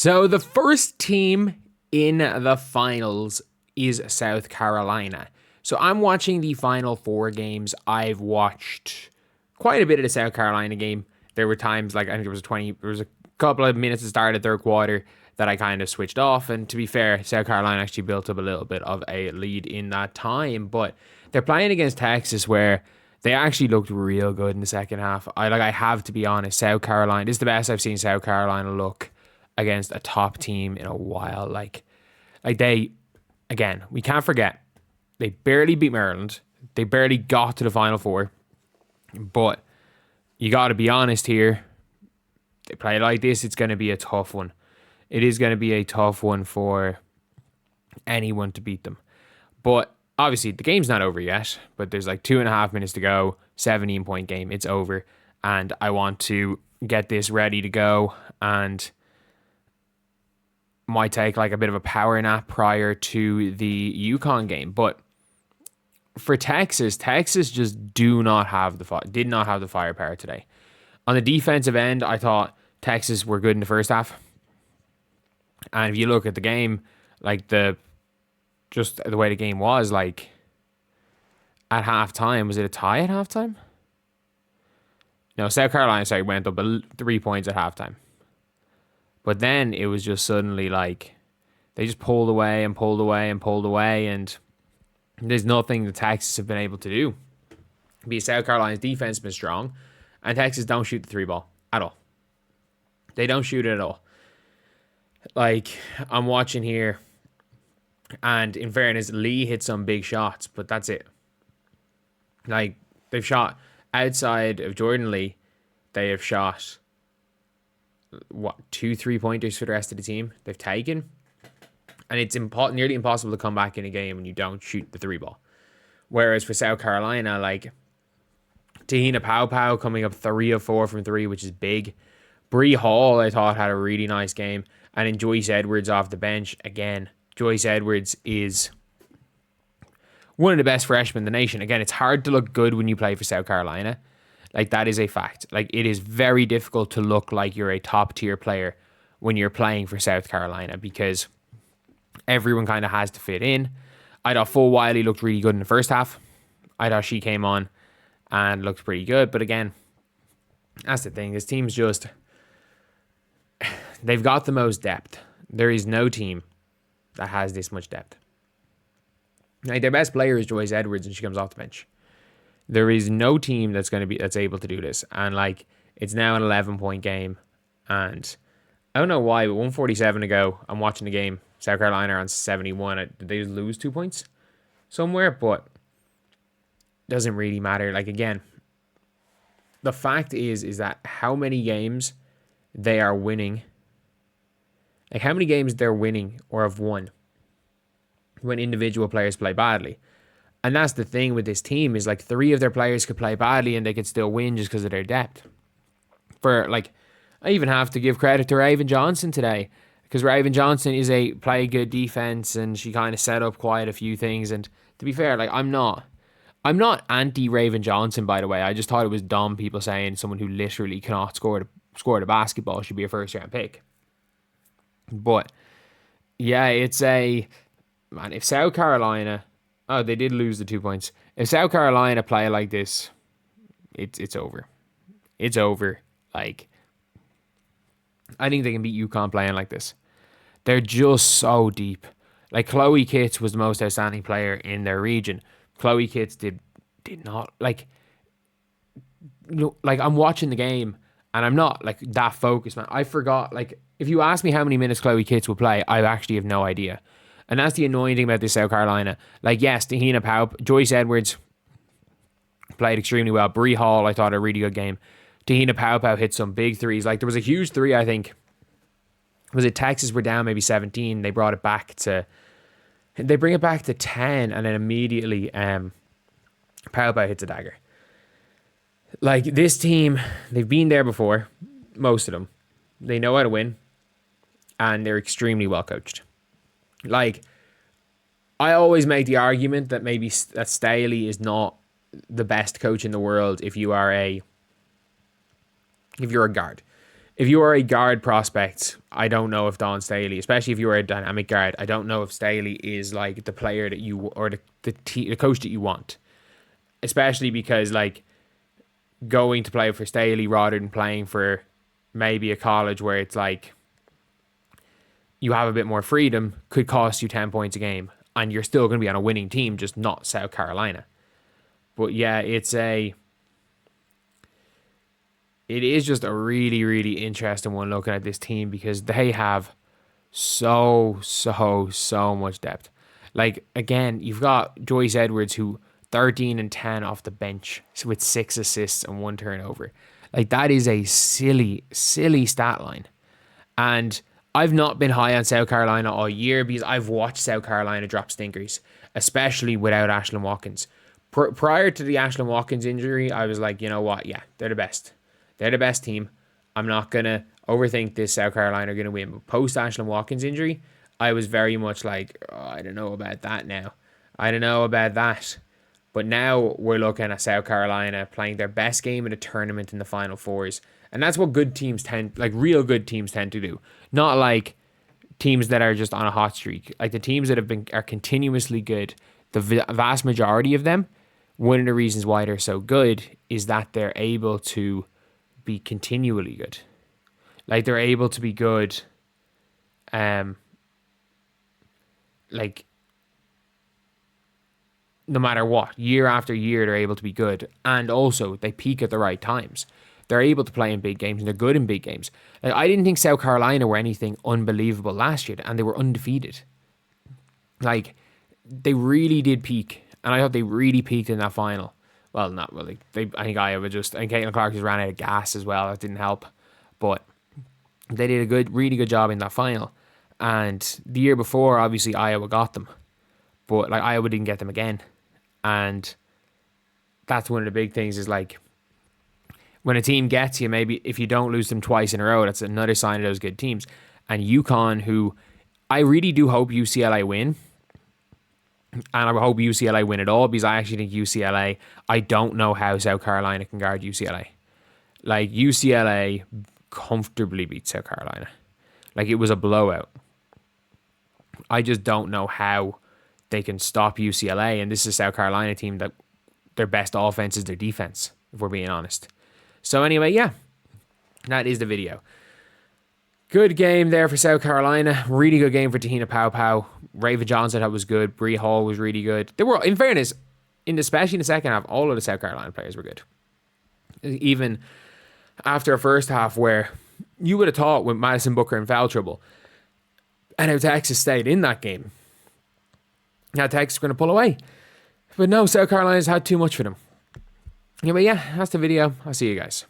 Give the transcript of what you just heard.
So the first team in the finals is South Carolina. So I'm watching the Final Four games. I've watched quite a bit of the South Carolina game. There were times, like I think there was a couple of minutes to start the third quarter that I kind of switched off. And to be fair, South Carolina actually built up a little bit of a lead in that time. But they're playing against Texas, where they actually looked real good in the second half. I have to be honest, South Carolina, this is the best I've seen South Carolina look against a top team in a while. Like they, again, we can't forget, they barely beat Maryland. They barely got to the Final Four. But you got to be honest here. They play like this, it's going to be a tough one. It is going to be a tough one for anyone to beat them. But obviously, the game's not over yet. But there's like 2.5 minutes to go. 17-point game. It's over. And I want to get this ready to go. And might take like a bit of a power nap prior to the UConn game. But for Texas just did not have the firepower today. On the defensive end, I thought Texas were good in the first half. And if you look at the game, like the way the game was, like at halftime, was it a tie at halftime? No, South Carolina, went up 3 points at halftime. But then it was just suddenly like they just pulled away and pulled away and pulled away, and there's nothing the Texas have been able to do. Because South Carolina's defense has been strong, and Texas don't shoot the 3-ball at all. They don't shoot it at all. Like, I'm watching here, and in fairness, Lee hit some big shots, but that's it. Like, they've shot outside of Jordan Lee, they have shot, 2 3-pointers for the rest of the team they've taken. And it's nearly impossible to come back in a game when you don't shoot the 3-ball. Whereas for South Carolina, like, Tahina Pau coming up 3 of 4 from 3, which is big. Bree Hall, I thought, had a really nice game. And then Joyce Edwards off the bench. Again, Joyce Edwards is one of the best freshmen in the nation. Again, it's hard to look good when you play for South Carolina. Like, that is a fact. Like, it is very difficult to look like you're a top-tier player when you're playing for South Carolina, because everyone kind of has to fit in. I thought Full Wiley looked really good in the first half. I thought she came on and looked pretty good. But again, that's the thing. This team's just, they've got the most depth. There is no team that has this much depth. Like, their best player is Joyce Edwards, and she comes off the bench. There is no team that's able to do this. And like, it's now an 11-point game. And I don't know why, but 147 to go. I'm watching the game. South Carolina are on 71. Did they just lose 2 points somewhere? But doesn't really matter. Like, again, the fact is that how many games they are winning, like how many games they're winning or have won when individual players play badly. And that's the thing with this team, is like 3 of their players could play badly and they could still win just because of their depth. For like, I even have to give credit to Raven Johnson today, because Raven Johnson is play good defense, and she kind of set up quite a few things. And to be fair, like, I'm not anti Raven Johnson, by the way. I just thought it was dumb people saying someone who literally cannot score the basketball should be a first round pick. But yeah, if South Carolina, they did lose the 2 points. If South Carolina play like this, it's over. It's over. Like, I think they can beat UConn playing like this. They're just so deep. Like, Chloe Kitts was the most outstanding player in their region. Chloe Kitts did not, like, like, I'm watching the game and I'm not like that focused, man. I forgot, like, if you ask me how many minutes Chloe Kitts will play, I actually have no idea. And that's the annoying thing about this South Carolina. Like, yes, Tahina Pau, Joyce Edwards played extremely well. Bree Hall, I thought, a really good game. Tahina Pau hit some big threes. Like, there was a huge three, I think. Was it Texas were down maybe 17? They bring it back to 10, and then immediately Pau hits a dagger. Like, this team, they've been there before, most of them. They know how to win, and they're extremely well coached. Like, I always make the argument that maybe that Staley is not the best coach in the world if you're a guard. if you are a guard prospect, I don't know if Dawn Staley, especially if you are a dynamic guard, I don't know if Staley is like the player that you, or the coach that you want. Especially because like going to play for Staley rather than playing for maybe a college where it's like you have a bit more freedom could cost you 10 points a game, and you're still going to be on a winning team, just not South Carolina. But yeah, it is just a really, really interesting one looking at this team, because they have so much depth. Like, again, you've got Joyce Edwards, who 13 and 10 off the bench with 6 assists and 1 turnover. Like, that is a silly stat line. And I've not been high on South Carolina all year because I've watched South Carolina drop stinkers, especially without Ashlyn Watkins. Prior to the Ashlyn Watkins injury, I was like, you know what? Yeah, they're the best. They're the best team. I'm not going to overthink this. South Carolina are going to win. But post Ashlyn Watkins injury, I was very much like, oh, I don't know about that now. I don't know about that. But now we're looking at South Carolina playing their best game in a tournament in the Final Fours. And that's what good teams real good teams tend to do. Not like teams that are just on a hot streak. Like the teams that are continuously good, the vast majority of them, one of the reasons why they're so good is that they're able to be continually good. Like they're able to be good, like no matter what, year after year, they're able to be good. And also they peak at the right times. They're able to play in big games, and they're good in big games. Like, I didn't think South Carolina were anything unbelievable last year, and they were undefeated. Like, they really did peak, and I thought they really peaked in that final. Well, not really. I think Caitlin Clark just ran out of gas as well. That didn't help. But they did a really good job in that final. And the year before, obviously, Iowa got them. But, like, Iowa didn't get them again. And that's one of the big things is, like, when a team gets you, maybe if you don't lose them twice in a row, that's another sign of those good teams. And UConn, who I really do hope UCLA win. And I hope UCLA win it all, because I actually think UCLA, I don't know how South Carolina can guard UCLA. Like, UCLA comfortably beat South Carolina. Like, it was a blowout. I just don't know how they can stop UCLA. And this is a South Carolina team that their best offense is their defense, if we're being honest. So anyway, yeah, that is the video. Good game there for South Carolina. Really good game for Tahina Pau. Raven Johnson, that was good. Bree Hall was really good. They were, in fairness, especially in the second half, all of the South Carolina players were good. Even after a first half where you would have thought with Madison Booker in foul trouble, and how Texas stayed in that game, now Texas are going to pull away. But no, South Carolina's had too much for them. Anyway, yeah, that's the video. I'll see you guys.